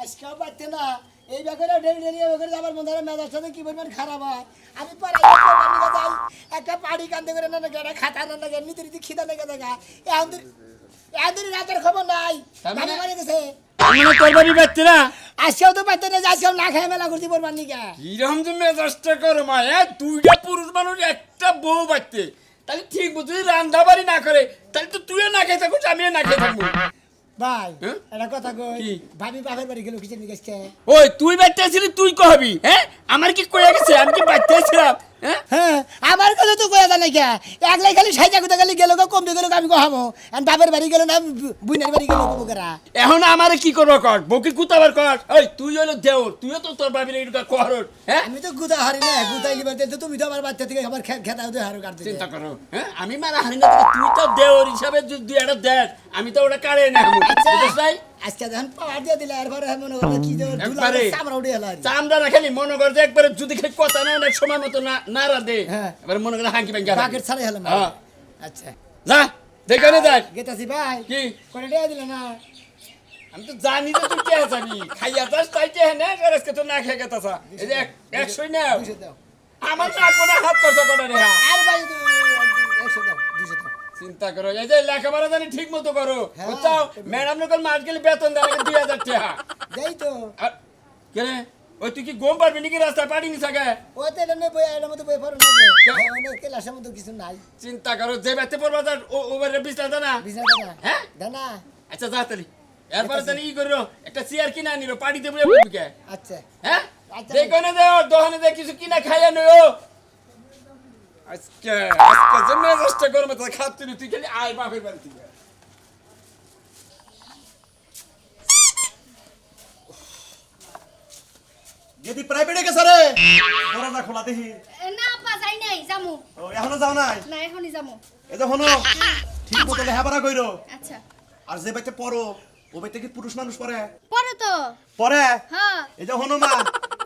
আজকেও পারতে না এই ব্যাপারে ডেলি ব্যাপারে আমার মনে হয় মেজার সাথে কি পরিমাণ খারাপ হয় আমি পরে যাই একটা পাড়ি কান্দে করে না একটা খাতা না নিতে নিতে খিদা লেগে দেখা এদের রাতের খবর নাই মানে মারে গেছে আমি তোর বাড়ি পাচ্ছি না আজকেও তো পারতে না আজকেও না খাই মেলা করতে পারবার নি কে কিরম তুমি মেজাজটা করো মা দুইটা পুরুষ মানুষ একটা বউ পাচ্ছে তাহলে ঠিক বুঝি রান্না বাড়ি না করে তাহলে তো তুইও না খেয়ে থাকুস আমিও না খেয়ে থাকবো ভাই এটা কথা কই ভাবি বাপের বাড়ি গেল কিচেন গেছে ওই তুই বাচ্চা ছিলি তুই কহবি হ্যাঁ আমার কি কয়ে গেছে আমি কি বাচ্চা ছিলাম হ্যাঁ আমার কথা তো কয়া জানে কে একলাই খালি সাইজা কথা খালি গেল কমতে গেল আমি কহামো আর বাপের বাড়ি গেল না বুইনার বাড়ি গেল কবুকেরা এখন আমারে কি করবো কর বউকে কুতাবার কর ওই তুই হলো দেওর তুইও তো তোর বাবির এরকম কর হ্যাঁ আমি তো গুদা হারি না গুদাই লিবার দিতে তুমি তো আমার বাচ্চা থেকে আমার খেতা হতে হারো কাটতে চিন্তা করো হ্যাঁ আমি মারা হারি না তুই তো দেওর হিসাবে দুই একটা দেখ আমি তো ওটা কাড়ে না ভাই আজকে যখন পাওয়ার দিয়ে দিলে এরপরে মনে করো কি যে চামড়া উঠে গেল চামড়া না খালি মনে কর যে একবারে যদি খালি কথা না অনেক সময় মতো না রাধে এবার মনে করে হাঁকি ব্যাংকে বাকেট ছাড়াই হলাম আচ্ছা যা দেখে দেখ গেতাছি ভাই কি করে দিয়ে দিল না আমি তো জানি যে তুই কে জানি খাইয়া যাস তাই কে না আজকে তো না খেয়ে গেতাছা এই যে 100 নাও আমার না কোনো হাত খরচা করে রে আর ভাই 100 দাও 200 দাও চিন্তা করো এই যে লেখাপড়া জানি ঠিক মতো করো বুঝছো ম্যাডাম লোকাল মাস গেলে বেতন দেয় 2000 টাকা দেই তো কে রে ওই তুই কি গম পারবি নাকি রাস্তা পাড়ি নি থাকে ও তো এনে বই এর মধ্যে বই পড়ো না যে ক্লাসের মধ্যে কিছু নাই চিন্তা করো যে বেতে পড়বা তার ওভারে বিছনা দানা হ্যাঁ দানা আচ্ছা যা তালি এরপরে জানি ই করো একটা চেয়ার কিনা নিলো পাড়িতে বলে বলবি কে আচ্ছা হ্যাঁ দেখো না দাও দোকানে দে কিছু কিনা খাইয়া নয় আজকে যে মেজাজটা গরমে তো খাচ্ছি তুই খালি আয় বাপের বাড়ি থেকে যদি প্রাইভেটে গেছে রে দরজা খোলা দেখি না আপা যাই নাই যামু ও এখনো যাও নাই না এখনই যামু এই যে হনো ঠিক মতো লেখাপড়া কইরো আচ্ছা আর যে বাইতে পড়ো ও বাইতে কি পুরুষ মানুষ পড়ে পরে তো পড়ে হ্যাঁ এই যে হনো মা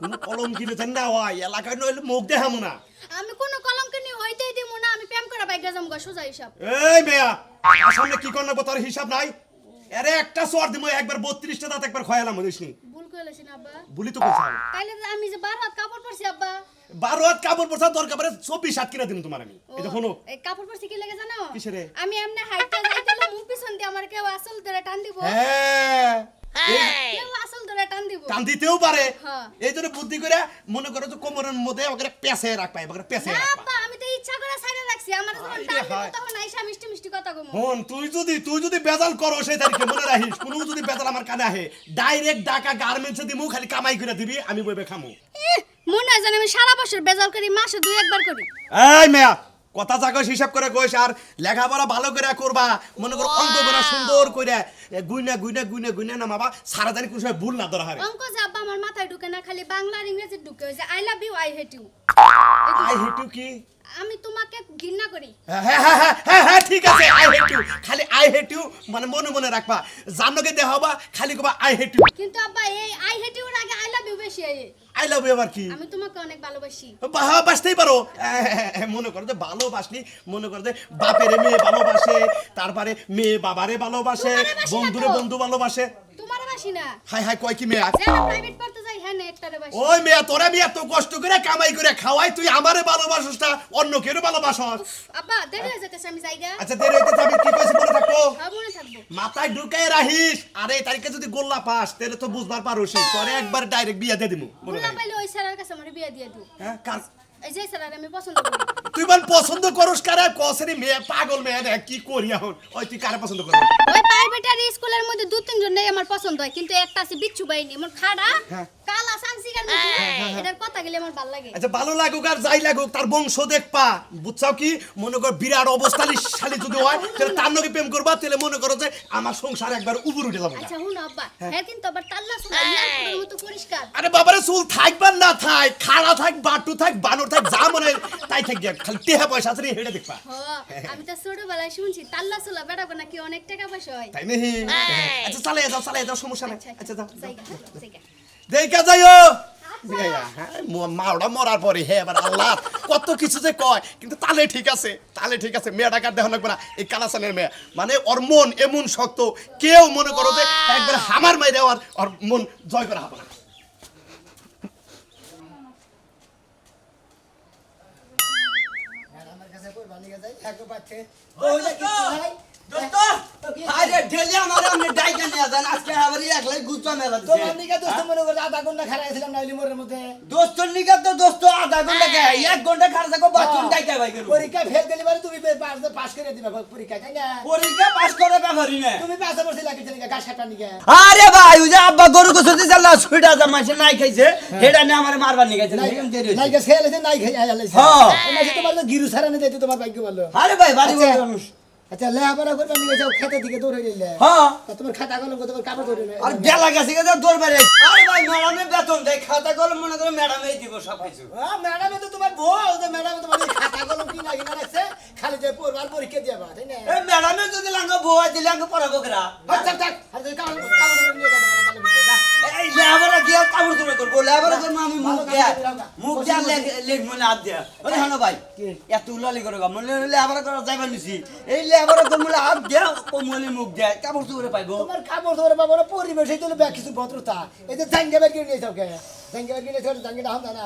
কোন কলম কিনে জান না হয় এলাকায় নইলে মুখ দেখামু না আমি কোনো কলঙ্ক নি হইতেই দিমু না আমি প্রেম করা বাইগা যামু গা সোজা হিসাব এই মেয়া আমার সামনে কি করব তোর হিসাব নাই আরে একটা সর দিমু একবার 32টা দাঁত একবার খয়ালাম বুঝিসনি ভুল কইলেছি না আব্বা বলি তো কইছাও তাইলে আমি যে 12 হাত কাপড় পরছি আব্বা 12 হাত কাপড় পরছা দরকার পড়ে 24 হাত কিনা দিমু তোমার আমি এই যে হনো এই কাপড় পরছি কি লাগে জানো কিসেরে আমি এমনি হাইটটা যাইতেলে মুখ পিছন দিয়ে আমার কেউ আসল ধরে টান দিব হ্যাঁ কেউ আসল ধরে টান দিব টান দিতেও পারে হ্যাঁ। এই জন্য বুদ্ধি করে মনে করো যে কোমরের মধ্যে ওকে পেছে রাখবা ওকে পেছে না রাখবা আব্বা আমি তো ইচ্ছা করে ছাইড়া রাখছি আমার যখন টান দিব তখন আইসা মিষ্টি মিষ্টি কথা কমু হন তুই যদি বেজাল করো সেই তারিখে মনে রাখিস কোনো যদি বেজাল আমার কানে আহে ডাইরেক্ট ঢাকা গার্মেন্টসে দিমু খালি কামাই করে দিবি আমি বইবে খামু মনে হয় জানি আমি সারা বছর বেজাল করি মাসে 2-1 বার করি এই মেয়া কথা জাগস হিসাব করে কইস আর লেখাপড়া ভালো করে করবা মনে করো অঙ্ক করা সুন্দর কইরা গুইনা না বাবা সারা দিন কোন সময় ভুল না ধরা হারে অঙ্ক যে আব্বা আমার মাথায় ঢুকে না খালি বাংলা আর ইংরেজি ঢুকে ওই যে I love you I hate you I hate you কি আমি তোমাকে ঘৃণা করি হ্যাঁ ঠিক আছে আই হেট ইউ খালি আই হেট ইউ মানে মনে মনে রাখবা জানোকে দেখাবা খালি কবা আই হেট ইউ কিন্তু আব্বা এই আই হেট ইউর আগে আই লাভ ইউ বেশি আইয়ে আই লাভ ইউ আবার কি আমি তোমাকে অনেক ভালোবাসি বাসতেই পারো মনে করো যে ভালোবাসলি মনে করো যে বাপের মেয়ে ভালোবাসে তারপরে মেয়ে বাবারে ভালোবাসে বন্ধুরে বন্ধু ভালোবাসে তোমার বাসি না হাই কয় কি মেয়ে যে প্রাইভেট পড়তে যাই হ্যাঁ না একটারে বাসি ওই মেয়ে তোরা মেয়ে এত কষ্ট করে কামাই করে খাওয়াই তুই আমারে ভালোবাসিস না অন্য কেউ ভালোবাসস আব্বা দেরি হয়ে যেতেছে আমি যাইগা আচ্ছা দেরি হইতে আমি কি কইছি মনে থাকবো হ্যাঁ মনে থাকবো মাথায় ঢুকাই রাখিস আরে এই তারিখে যদি গোল্লা পাস তাহলে তো বুঝবার পারোস তোরে একবার ডাইরেক্ট বিয়া দিয়ে দিমু মনে বুলা রাখিস পাইলে ওই স্যারের কাছে আমার বিয়ে দিয়ে দিও হ্যাঁ কার এই যে স্যার আমি পছন্দ করি তুই বল পছন্দ করস কারে কসরি মেয়ে পাগল মেয়ে দেখ কি করি এখন ওই তুই কারে পছন্দ করবি ওই প্রাইভেট আর স্কুলের মধ্যে 2-3 জন নাই আমার পছন্দ হয় কিন্তু একটা আছে বিচ্ছু বাইনি এমন খাড়া কালা সানসিগার মতো এটার কথা গেলে আমার ভালো লাগে আচ্ছা ভালো লাগুক আর যাই লাগুক তার বংশ দেখপা বুঝছাও কি মনে কর বিরাট অবস্থালি শালি যদি হয় তাহলে তার লগে প্রেম করবা তাহলে মনে করো যে আমার সংসার একবার উপর উঠে যাবে আচ্ছা হুন আব্বা হ্যাঁ কিন্তু আবার তাল্লা শুনা ইয়ার মতো পরিষ্কার আরে বাবারে চুল থাকবার না থাক খাড়া থাক বাটু থাক বানর থাক যা মনে হয় তাই থাক গিয়া খালি টেহা পয়সা আছে হেঁটে দেখবা আমি তো ছোটবেলায় শুনছি তাল্লা চুলা বেড়াবো নাকি অনেক টাকা পয়সা হয় তাই নাহি আচ্ছা চালিয়ে যাও সমস্যা নাই আচ্ছা যাও জায়গা জায়গা দেখা যাইও মাওড়া মরার পরে হ্যাঁ এবার আল্লাহ কত কিছু যে কয় কিন্তু তালে ঠিক আছে মেয়েটা কার দেখানো লাগবে না এই কালাসানের মেয়ে মানে ওর মন এমন শক্ত কেউ মনে করো যে একবার হামার মাইরে ওর মন জয় করা হবে না আমার কাছে কোরবানি গেছে এক পাচ্ছে ওইটা কি ভাই দোস্ত আরে ঢেলে আমারে আমনে ডাইকা নিয়ে যান আজকে আমারে একলাই গুচ্ছা মেলা তো দিছে মানিকা দোস্ত মনে করে আধা ঘন্টা খারাইছিলাম না লিমরের মধ্যে দোস্তর নিগা তো দোস্ত আধা ঘন্টা কে 1 ঘন্টা খারাপ থাকো বাথরুম ডাইকা ভাই করব পরীক্ষা ফেল দিলে মানে তুমি পাস করে দিবা পরীক্ষা তাই না পরীক্ষা পাস করে ব্যাপারই না তুমি পাস করতে লাগিছে না গাছ কাটা নিকে আরে ভাই ওই যে আব্বা গরু গোসতে চালা ছুইটা জামাইছে নাই খাইছে হেডা নে আমারে মারবার নিগাইছে নাই গাছ খেয়ে নাই খাই আলাইছে হ্যাঁ। এই তোমার তো গিরু সারা নে দিতে তোমার ভাগ্য ভালো আরে ভাই বাড়ি বড় মানুষ আচ্ছা লেহাপড়া করবে নিয়ে যাও খেতে দিকে দৌড়ে গেলে হ্যাঁ তোমার খাতা কলম তোমার কাপড় ধরে আর গেলা গেছে গেছে দৌড় বাইরে আরে ভাই ম্যাডামে বেতন দেয় খাতা কলম মনে করে ম্যাডামই দিব সব কিছু ম্যাডামে তো তোমার বউ যে ম্যাডামে তোমার খাতা কলম কি না রাখছে খালি যে পড়বার পরীক্ষা দিবা তাই না এই ম্যাডামে যদি লাঙ্গা বউয়া দিলে লাঙ্গা পড়াবো কেরা আচ্ছা থাক আর তুই কাপড় নিয়ে গেছে ভালো বুঝে যা এই লেবারা গিয়া কাপড় ধরে করবো লেবারা করে আমি মুখ দেয়া মুখ দেয়া লেগ মনে হাত দেয়া ওরে হানো ভাই এত উলালি করে গা মনে লেবারা করে যাইবা নিছি এই লেবারা করে মনে হাত দেয়া কোমলে মুখ দেয়া কাপড় ধরে পাইবো তোমার কাপড় ধরে পাবো না পরিবেশই তো ব্যাগ কিছু ভদ্রতা এই যে জাঙ্গে ব্যাগ কিনে নিয়েছো কে জাঙ্গে ব্যাগ কিনে নিয়েছো জাঙ্গেটা হাম জানা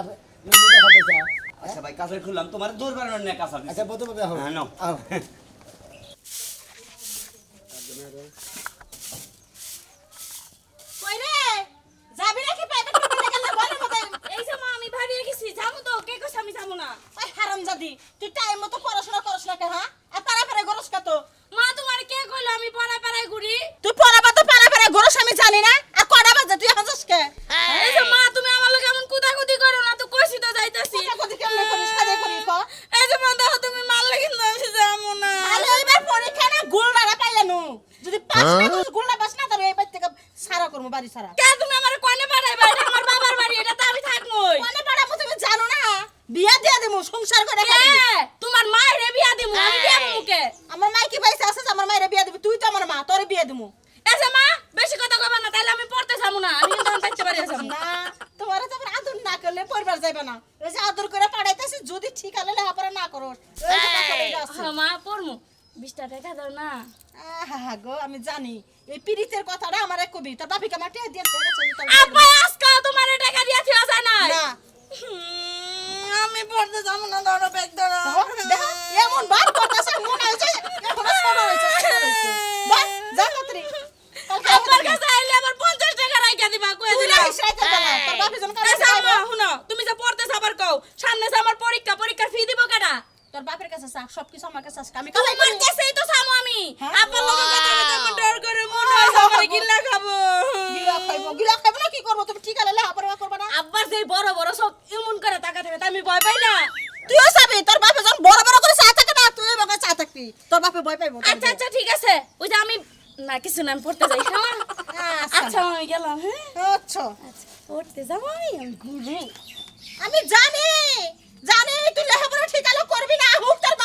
আচ্ছা ভাই কাছে খুললাম তোমার দৌড় বাড়ানোর না কাছে আচ্ছা বলতে বলতে হ্যাঁ নাও কই রে যাবি নাকি প্রাইভেট পড়তে গেলে বলে মতে এই যে মা আমি ভাবি রেখেছি যাবো তো কে কইছে আমি যাবো না ওই হারামজাদি তুই টাইম মতো পড়াশোনা করছ না কে হ্যাঁ আর পারা পারা গরস কত মা তোমার কে কইলো আমি পাড়া পাড়ায় ঘুরি তুই পড়াবা তো পারা পারা গরস আমি জানি না আর কড়া বাজে তুই এখন যাস কে এই যে মা তুমি আমার লগে এমন কুদাকুদি করো না তো কইছি তো যাইতাছি কত কেমনে করিস কাজে করিস ক এই যে মা দেখো তুমি মারলে কিন্তু আমি যাবো না আরে এবার পরীক্ষা না গুলডারা পাইলানু যদি পাস না করিস গুলডা পাস না তাহলে এই বাড়ি থেকে সারা করব বাড়ি সারা কে তুমি আমার কোনে পাঠাইবা এটা আমার বাবার বাড়ি এটা তো আমি থাকমই কোনে পাড়াবো তুমি জানো না বিয়া দিয়া দেবো সংসার করে কে খাবি তোমার মায়ের বিয়া দিমু আমি বিয়া দিমু কে আমার মাই কি পয়সা আছে যে আমার মায়ের বিয়া দিবি তুই তো আমার মা তোরে বিয়া দিমু এই যে মা বেশি কথা কইবা না তাইলে আমি পড়তে যাবো না আমি কিন্তু থাকতে পারি যাবো না তোমার তো আবার আদর না করলে পরিবার যাবে না ওই যে আদর করে পাঠাইতেছি যদি ঠিক হলে লেখাপড়া না করো ওই যে টাকা লইয়া আছে। হ্যাঁ মা পড়মু 20 টাকা দাও না আহা গো আমি জানি এই পীড়িতের কথাটা আমার এক কবি তোর বাপিকে আমার টিয়া দিয়ে গেছে আপা আজকে তোমার টাকা দিয়েছি আছে না না আমি পড়তে যাবো না ধরো ব্যাগ ধরো দেখো এমন বাপ করতেছে মন হইছে এখন ছোট হইছে বাস যা কতরি আমার কাছে আইলে আবার 50 টাকা রাইখা দিবা কই তুই দিলা রাইস রাইতে না তোর বাপি জন কাছে আচ্ছা মা শুনো তুমি যে পড়তে যাবার কও সামনে যে আমার পরীক্ষার ফি দিব কেডা তোর বাপের কাছে চা সবকিছু আমার কাছে আছে আমি তোমার কাছেই তো সামু আমি হ্যাঁ? আপন লোক কথা কথা আমি ডর করে মনে হয় আমার গিল্লা খাবো গিলা খাইবো না কি করবো তুমি ঠিক হলে লেখাপড়া করবে না আব্বার যে বড় বড় সব এমন করে টাকা থাকে আমি ভয় পাই না তুইও যাবি তোর বাপে যখন বড় বড় করে চা থাকে না তুই বাবা চা থাকবি তোর বাপে ভয় পাইবো আচ্ছা আচ্ছা ঠিক আছে ওই যে আমি না কিছু না আমি পড়তে যাই হ্যাঁ আচ্ছা আমি গেলাম হ্যাঁ আচ্ছা আচ্ছা পড়তে যাবো আমি ঘুরে আমি জানি জানি তুই লেখাপড়া ঠিক হলে করবি না হুক তোর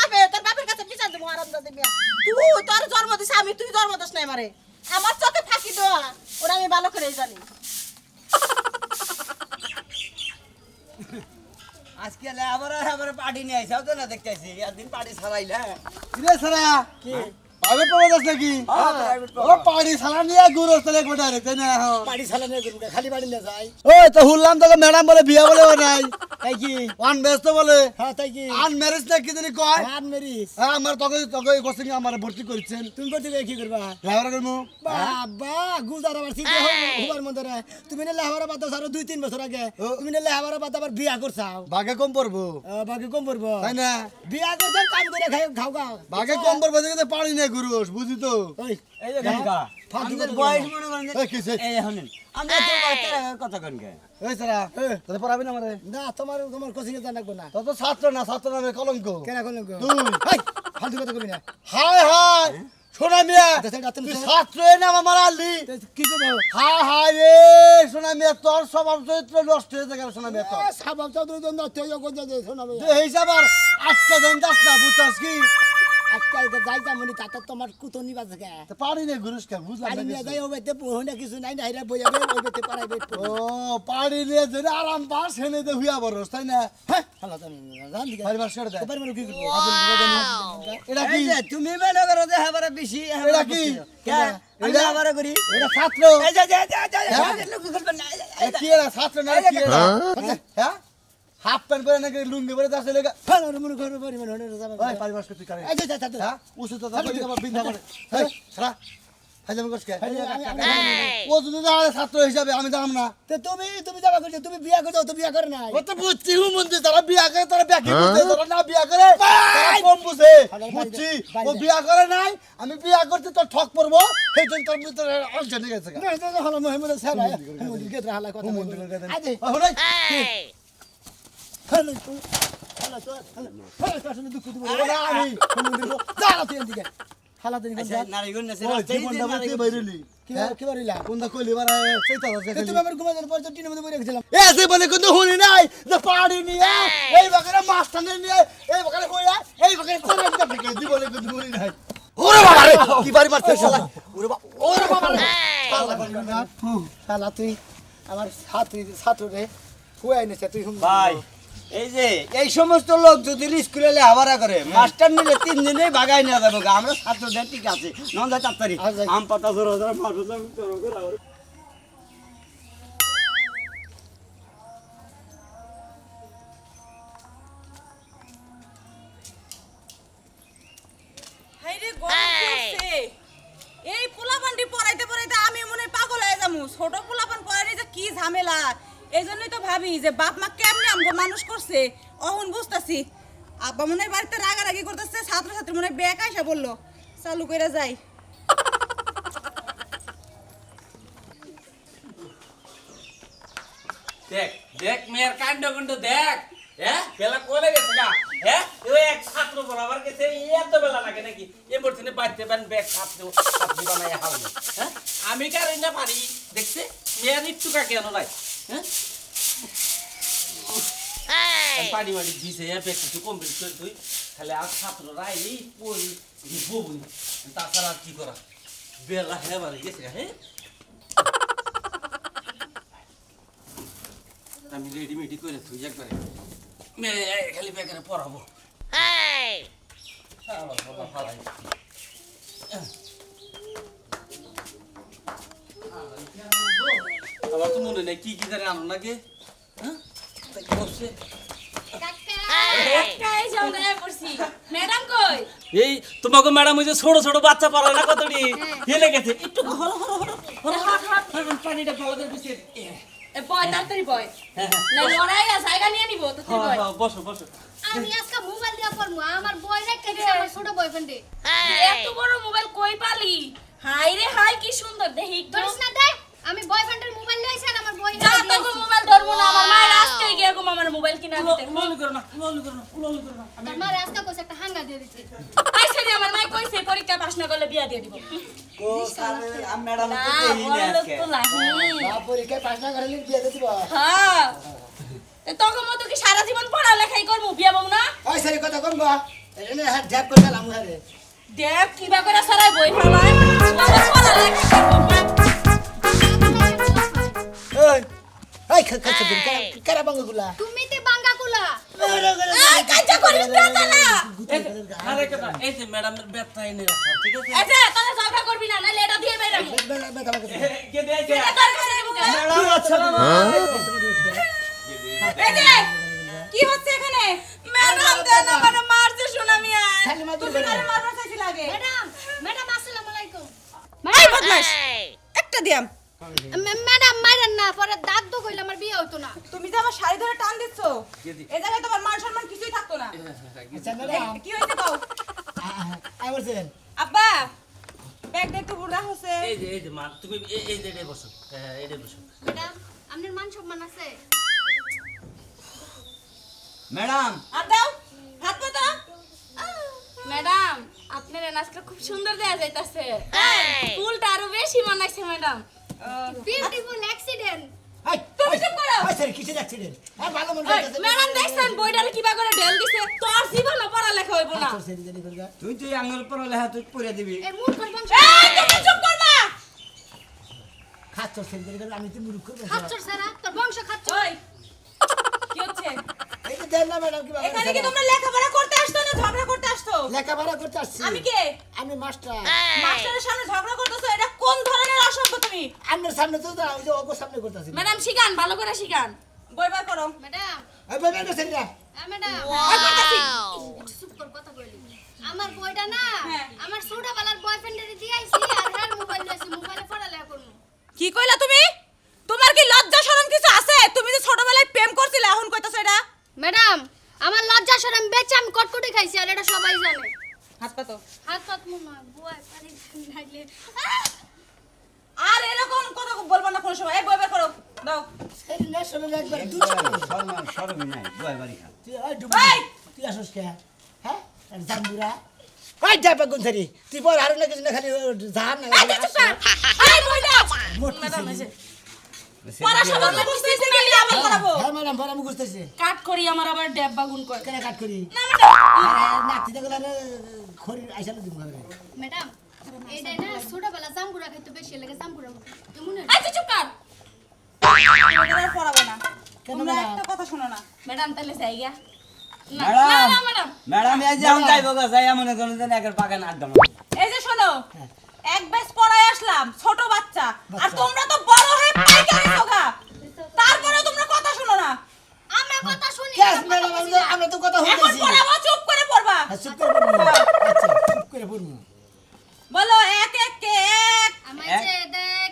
বাপের কাছে বিচার দেবো আরাম দা দিবি তুই তোর জন্ম দিস আমি তুই জন্ম দিস না আমারে আমার চোখে ফাঁকি দেওয়া ওরা আমি ভালো করে জানি আজকে লেবারা পার্টি নিয়ে আইছাও তো না দেখতেছি একদিন পার্টি ছাড়াইলে কিরে সারা কি পাবে পাওয়া যাচ্ছে নাকি ও পাড়ি সালা নিয়ে গুরো তলে কোটা রে তাই না বাড়ি চালানো করবে খালি বাড়ি নিয়ে যাই ওই তো হুললাম তোকে ম্যাডাম বলে বিয়া বলে ও নাই তাই কি ওয়ান ব্যস্ত বলে হ্যাঁ তাই কি আন ম্যারেজ না কি জানি কয় আন মেরিস হ্যাঁ আমার তোকে কোচিং আমার ভর্তি করেছেন তুমি করতে গিয়ে কি করবা লেবার করবো বাবা গুজার আবার সিদ্ধ হবার মধ্যে রে তুমি না লেহাবারা বাদ আরো 2-3 বছর আগে তুমি না লেহাবারা বাদ আবার বিয়া করছাও ভাগে কম পড়বো বাকি কম পড়বো তাই না বিয়া করতে কাম করে খাও খাও ভাগে কম পড়বো দেখে পানি নেই গুরুস বুঝি তো ওই এই যে গঙ্গা আমাদের বয়স মনে করেন এই কিছে এই শুনেন আমরা তো কথা কনকে এই সারা তোদের পড়াবি না আমারে না তোমার কোচিং এ জানাবো না তো ছাত্র না ছাত্র নামে কলঙ্ক কেন কোন তুই হাই ফালতু কথা কবি না হায় হায় সোনা মিয়া এটা তুমি তুই ছাত্র না আমার আলি কি করবো হায় হায় রে সোনা মিয়া তোর স্বভাব চরিত্র নষ্ট হয়ে গেল সোনা মিয়া তোর সাবাব তো দুজন না তেও কোন যে শোনাবে এই হিসাব আর আজকে দিন দাস না বুঝছস কি আজকে যাই যামনি তাতে তোমার কুতনি বাজে গে তো পাড়ি নিয়ে ঘুরিস কে বুঝলাম পানি না নিয়ে কিছু। যাই ওবেতে বহু না কিছু নাই না হেরা বইয়া বে ওবেতে প্রাইভেট ও পাড়ি নিয়ে যে আরাম পাস হেনে দে হুইয়া বড়স তাই না হ্যাঁ হলো তুমি জান দিকে পরিবার ছেড়ে দে এবার কি করব এটা কি এই যে তুমি মনে করো যে হাবারে বেশি এটা কি এটা হাবারে করি এটা ছাত্র এই যে লোক করবেন না এ কি এরা ছাত্র না কি এরা হ্যাঁ হাফ প্যান্ট পরে নাকি লুঙ্গি পরে যাচ্ছে লেগা হলো মনে করো পরিমাণ হলো যাবে ওই পরিবার কে করে এই যা যা হ্যাঁ উসু তো দাবি দিবা বিন্দা করে এই সারা হাজাম করছ কে ও যদি দাঁড়ায় ছাত্র হিসাবে আমি জানাম না তো তুমি যাবা করছো তুমি বিয়া করছো তো বিয়া করে নাই ও তো বুঝছি হুমন্দি তারা বিয়া করে তারা ব্যাকি বুঝে তারা না বিয়া করে তারা কম বুঝে বুঝছি ও বিয়া করে নাই আমি বিয়া করতে তো ঠক পড়বো সেই জন্য তোর ভিতরে অঞ্চল নিয়ে গেছে না না হলো মহিমুল স্যার মন্দির কে রাহালা কথা আজ হলো হলো তো হলো তো হলো কাছে দুঃখ দিব না আমি মন্দির যা তুই এদিকে হালা দিন আচ্ছা নারীগণ আছে ওই জীবনটা বলতে বাইরেলি কি বারিলা কোনটা কইলি বারা সেইটা আছে তুমি আমার ঘুমানোর পর তো টিনের মধ্যে বইরে গেছিলাম এসে বলে কিন্তু শুনি নাই যে পাড়ি নিয়ে এই বাগানে মাছ টানে নিয়ে এই বাগানে কইয়া এই বাগানে কোন একটা থেকে জীবনে কিন্তু শুনি নাই ওরে বাবা রে কি বাড়ি মারছে শালা ওরে বাবা রে শালা তুই আমার ছাত্র রে হুয়াই নেছে তুই হুম ভাই এই যে এই সমস্ত লোক যদি স্কুলে লেখাপড়া করে মাস্টার নিলে 3 দিনেই ভাগাই নিয়ে যাবে আমরা ছাত্রদের ঠিক আছে নন্দা চাত্তারি আম পাতা ধরো ধরো মারো ধরো হাইরে গরম করছে এই পোলাপানটি পড়াইতে পড়াইতে আমি মনে পাগল হয়ে যামু ছোট পোলাপান পড়াইলে যে কি ঝামেলা এইজন্যই তো ভাবি যে বাপ মা কেমনে আমগো মানুষ করছে অহন বুঝতাছি আব্বা মনে হয় বাড়িতে রাগারাগি করতেছে ছাত্রছাত্রী মনে হয় ব্যাক আইসা বললো চালু কইরা যাই দেখ দেখ মেয়ের কাণ্ড কাণ্ড দেখ হ্যাঁ বেলা কোলে গেছে না হ্যাঁ ওই এক ছাত্র বরাবর গেছে এত বেলা লাগে নাকি এ মরছিনে বাড়তে পান ব্যাগ ছাত্র ছাত্রী বানাইয়া খাওয়ানো হ্যাঁ আমি কারই না পারি দেখছে মেয়ের একটু কাকে আনো নাই হ্যাঁ পানি মাটি দিছে ব্যাগ কিছু কমপ্লিট করে তুই তাহলে আর ছাত্ররা এই পড়ি ববুই তাছাড়া আর কি করা বেলা হ্যাঁ বাড়ি গেছে হ্যাঁ আমি রেডিমেডি করে তুই একবারে মেয়ে খালি বেকারে পড়াবো আমার তো মনে নেই কি কি জানে আনো নাকি হ্যাঁ ম্যাডাম কই এই তোমাকে ম্যাডাম ওই যে ছোট ছোট বাচ্চা পারে না কতটি হেলে গেছে একটু হলো হলো হলো পানিটা ভালো করে বুঝিয়ে এ বয় তাড়াতাড়ি বয় না লড়াই আছে জায়গা নিয়ে নিব তো তুই বয় বসো বসো আমি আজকে মোবাইল দিয়া পড়মু আমার বই রেখে দিছে আমার ছোট বয়ফ্রেন্ডে এত বড় মোবাইল কই পালি হাই রে হাই কি সুন্দর দেখি ধরিস না দে আমি বয়ফ্রেন্ডের মোবাইল লইছি আর আমার বই যা তো মোবাইল ধরবো না আমার মায়ের আজকে গিয়ে গো আমার মোবাইল কিনা দিতে উলালি করো না উলালি করো না উলালি করো না তোর মার আজকে কইছে একটা হাঙ্গা দিয়ে দিছে আইছে রে আমার মাই কইছে পরীক্ষা পাস না করলে বিয়া দিয়ে দিব ও স্যার আম ম্যাডাম না তো দেই না বড় আজকে তো লাহি পরীক্ষায় পাস না করলে বিয়ে দিয়ে দিব হ্যাঁ তোকে মতো কি সারা জীবন পড়ালেখাই করবো বিয়া বাবু না ওই সারি কথা কোন গো এনে হাত ঝাপ করে গেলাম ঘরে দেখ কিবা করে সারাই বই ফেলায় বাবা পড়ালেখা করবো এই এই খাচ্ছ দিন কারা বাঙ্গাগুলা তুমি তে বাঙ্গা কুলা এই কাজটা করিস না না আরে কথা এই যে ম্যাডামের ব্যথা এনে রাখা ঠিক আছে আচ্ছা তাহলে ঝগড়া করবি না নালে এটা দিয়ে বেরাবো কে দিয়েছে এটা দরকার নেই বুঝা ম্যাডাম আচ্ছা এই যে কি হচ্ছে এখানে ম্যাডাম দেন আমার মারছে শোনা মিয়া তুমি আরে মারবা চাইছি লাগে ম্যাডাম আসসালামু আলাইকুম এই বদমাশ একটা দিয়াম ম্যাডাম মাইরেন না পরে দাগ দো কইলে আমার বিয়ে হইতো না তুমি যে আমার শাড়ি ধরে টান দিচ্ছ এই জায়গায় তোমার মান সম্মান কিছুই থাকতো না আচ্ছা ম্যাডাম কি হইছে কও আই বলছেন আব্বা ব্যাগটা একটু বুড়া হচ্ছে এই যে মা তুমি এই যে এটাই বসো হ্যাঁ এটাই বসো ম্যাডাম আপনার মান সম্মান আছে ম্যাডাম আর দাও হাত পাতা ম্যাডাম আপনার নাচটা খুব সুন্দর দেখা যাইতাছে ফুলটা আরো বেশি মানাইছে ম্যাডাম বিউটিফুল অ্যাক্সিডেন্ট আই তুমি চুপ করো। আই স্যার কিসে অ্যাক্সিডেন্ট হ্যাঁ ভালো মন এই, ম্যাডাম দেখছেন বইটারে কিবা করে ঢেল দিছে তোর জীবনও পড়ালেখা হইব না সেরি জানি করগা তুই আঙুল পড়ালেখা তুই পড়ে দিবি এই মূর্খের বংশ এই তুমি চুপ করবা খাচ্ছ সেরি জানি করগা আমি তো মুরুখ করব খাচ্চর সারা তোর বংশ খাচ্চর ওই কি হচ্ছে এই তো দেন না ম্যাডাম কি বাবা এখানে কি তোমরা লেখাপড়া করতে আসছো না ঝগড়া করতে আসছো লেখাপড়া করতে আসছি আমি কে আমি মাস্টার মাস্টারের সামনে ঝগড়া করতেছো এটা কোন ধরনের অসভ্য তুমি আপনার সামনে তো ওই যে ওগো সামনে করতেছি ম্যাডাম শিখান ভালো করে শিখান বই বার করো ম্যাডাম এই বাবা না সেরিরা ম্যাডাম চুপ কর কথা কইলি আমার বইটা না হ্যাঁ। আমার ছোটবেলার বয়ফ্রেন্ডের দিয়ে আইছি আর হ্যাঁ মোবাইল লইছি মোবাইলে পড়ালেখা করব কি কইলা তুমি তোমার কি লজ্জা শরম কিছু আছে তুমি যে ছোটবেলায় প্রেম করছিলে এখন কইতাছো এটা ম্যাডাম আমার লজ্জা শরম বেচে আমি কটকটি খাইছি আর এটা সবাই জানে হাত পাতো হাত পাত মুমা বুয়া পানি লাগলে আর এরকম কথা বলবো না কোনো সময় এই বই বার করো দাও সেরি না শুনে একবার দুটো শরম নাই দুই বাড়ি খা তুই ওই ডুবু এই! তুই আসছ কে হ্যাঁ আর জাম্বুরা ওই যাবে কোন সেরি তুই পর আর না কিছু না খালি জান না এই চুপ কর এই বই দাও মোট ম্যাডাম এসে পড়াশোনা তো বুঝতেছি না কি আবার করাবো হ্যাঁ ম্যাডাম পর আমি বুঝতেছি কাট করি আমার আবার ডেব্বা গুণ করে কেন কাট করি না ম্যাডাম নাতি দেখলে খড়ি আইসালে দিব খাবে ম্যাডাম এটা না ছোটবেলা জাম্বুরা খাইতে বেশি লাগে জাম্বুরা মনে এই তুই চুপ কর তোমাদের আর পড়াবো না কেন তোমরা ম্যাডাম? একটা কথা শোনো না ম্যাডাম তাহলে যাইগা না ম্যাডাম। না ম্যাডাম ম্যাডাম এই যে আমি যাইবো গা যাই মনে করেন যে একের বাগান আড্ডা মারবো। এই যে শোনো হ্যাঁ। এক বেশ পড়ায় আসলাম ছোট বাচ্চা আর বাচ্চা। তোমরা তো বড় হয়ে পাইকারি সোগা তারপরে তোমরা কথা শোনো না আমরা কথা শুনি ক্যাশ ম্যাডাম আমরা তো কথা এখন হইতেছি পড়াবো চুপ করে পড়বা চুপ করে পড়বো আচ্ছা চুপ করে পড়বো বলো এক এক কে এক আমার যে দেখ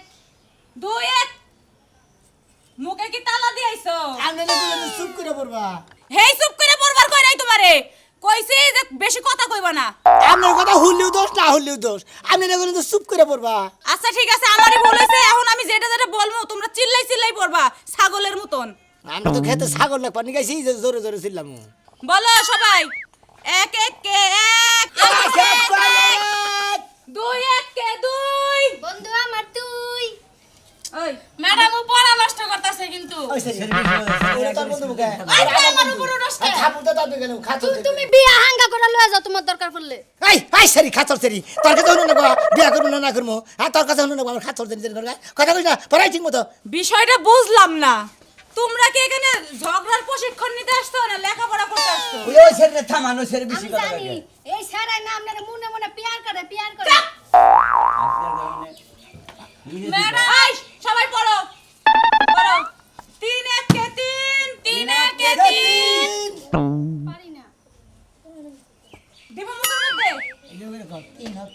দুই এক মুখে কি তালা দিয়েছো আমরা না বলে চুপ করে পড়বা হেই চুপ করে পড়বার কই নাই তোমারে কইছি যে বেশি কথা কইবা না আপনার কথা হইলেও দোষ না হইলেও দোষ আপনি না বলে চুপ করে পড়বা আচ্ছা ঠিক আছে আমারই ভুল হয়েছে এখন আমি যেটা যেটা বলবো তোমরা চিল্লাই চিল্লাই পড়বা ছাগলের মতন আমরা তো খেতে ছাগল লাগ পানি গাইছি যে জোরে জোরে ছিলাম বলো সবাই এক এক কে এক দুই এক কে দুই বন্ধু আমার তুই ওই ম্যাডাম ও পড়া নষ্ট করতেছে কিন্তু আমার উপর নষ্ট খাতো তুমি বিয়া হাঙ্গা করে লয়ে যাও তোমার দরকার পড়লে এই এই সারি খাতর সারি তোর কাছে হলো না গো, বিয়া করবো না না করবো হ্যাঁ তোর কাছে হলো না গো, আমার খাতর সারি দরকার কথা কইস না পড়াই ঠিক মতো বিষয়টা বুঝলাম না তোমরা কি এখানে ঝগড়ার প্রশিক্ষণ নিতে আসছো না লেখাপড়া করতে আসছো ওই ছেড়ে থামানো ছেড়ে বেশি আমি কথা জানি লাগে এই সারাই না আপনার মনে মনে পিয়ার করে ম্যাডাম এই, সবাই পড়ো পড়ো তিন এক কে তিন তিন এক কে তিন পারি না দিব মুখের মধ্যে তিন এক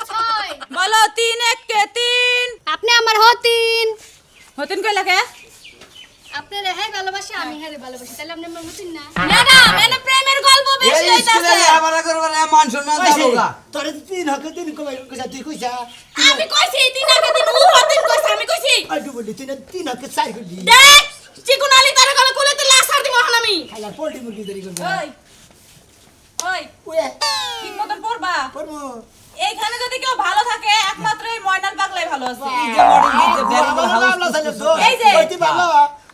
ছয় বলো তিন এক কে তিন আপনি আমার হতিন হতেন কই লাগে আপনি রেহাই ভালোবাসে আমি হেরে ভালোবাসি তাহলে আপনি আমার হতিন না ম্যাডাম এনে প্রেমের গল্প বেশি এই হইতাছে স্কুলে লেখাপড়া করবার মান সম্মান যাবো গা তোর তিন হকে তিন কইসা তুই কইসা আমি কইছি তিন আগে দিন ও হতেন কইছে আমি কইছি আইডু বলি তুই না তিন হকে চাই করবি দেখ চিকুন আলী তার গলে কোলে তো লাসার দিব এখন আমি খালা পোল্ট্রি মুরগি তৈরি করবি ওই ওই ওয়ে ঠিক মতন পড়বা করবো এইখানে যদি কেউ ভালো থাকে একমাত্র এই ময়নার পাগলাই ভালো আছে এই যে মডেল দিতে ব্যাগ এই যে। ওইটি ভালো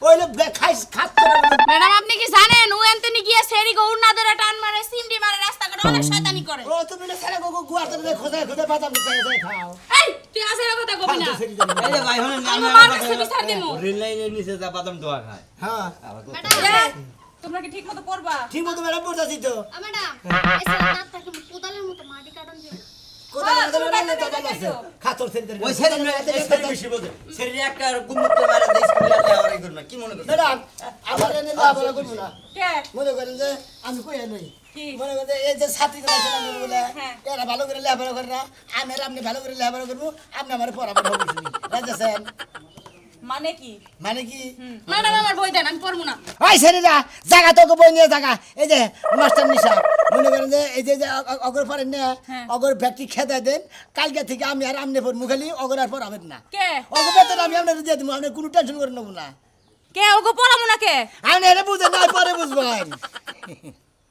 ওইলে খাইস খাত করে ম্যাডাম আপনি কি জানেন ও এন্তনি গিয়ে সেরি গো উন্না ধরে টান মারে সিমডি মারে রাস্তা করে অনেক শয়তানি করে ও তুমি না সারা গো গুয়ার তোরে খোঁজা খোঁজা বাদাম চাই চাই খাও এই তুই আসে কথা কবি না ফালতু সেরি জানি এই যে ভাই হন আমি মার কাছে বিচার দিমু রেল লাইনের নিচে যা বাদাম দোয়া খায় হ্যাঁ আবার কত- ম্যাডাম তোমরা কি ঠিক মতো পড়বা ঠিক মতো ম্যাডাম বলতাছি তো ম্যাডাম এসে দাঁত থাকে কোদালের মতো মাটি কাটন দিও কোথায় হ্যাঁ, আমাদের তুমি রান্না কাটতে তো ভালো আছে দেখাইছো। খাতর সেরি ওই ছেড়ে এই ছেড়ে বেশি বোঝে ছেড়ে একটা গুমুতে মারা দেই স্কুলে লেখাপড়া করবে না কি মনে করছ ম্যাডাম আমার এনে লাভরা করবো না কে মনে করেন যে আমি কই নই কি? মনে করেন যে এই যে ছাত্রী গুলো আছে না বলে হ্যাঁ। এরা ভালো করে লেখাপড়া করে না আমি আর আপনি ভালো করে লেখাপড়া করবো আপনি আমার পড়াবো রাজাছেন মানে কি মানে কি ম্যাডাম আমার বই দেন আমি পড়বো না ওই ছেলেরা জায়গা তোকে বই নিয়ে জায়গা এই যে মাস্টার নিশা মনে করেন যে এই যে অগর পড়েন না হ্যাঁ। অগর ফ্যাক্টরি খেতে দেন কালকে থেকে আমি আর আমনে পড়বো খালি অগর আর পড়াবেন না কে অগর বেতন আমি আপনার দিয়ে দেবো আপনি কোনো টেনশন করে নেবো না কে ওগো পড়ামু না কে আপনি এটা বুঝেন না পরে বুঝবেন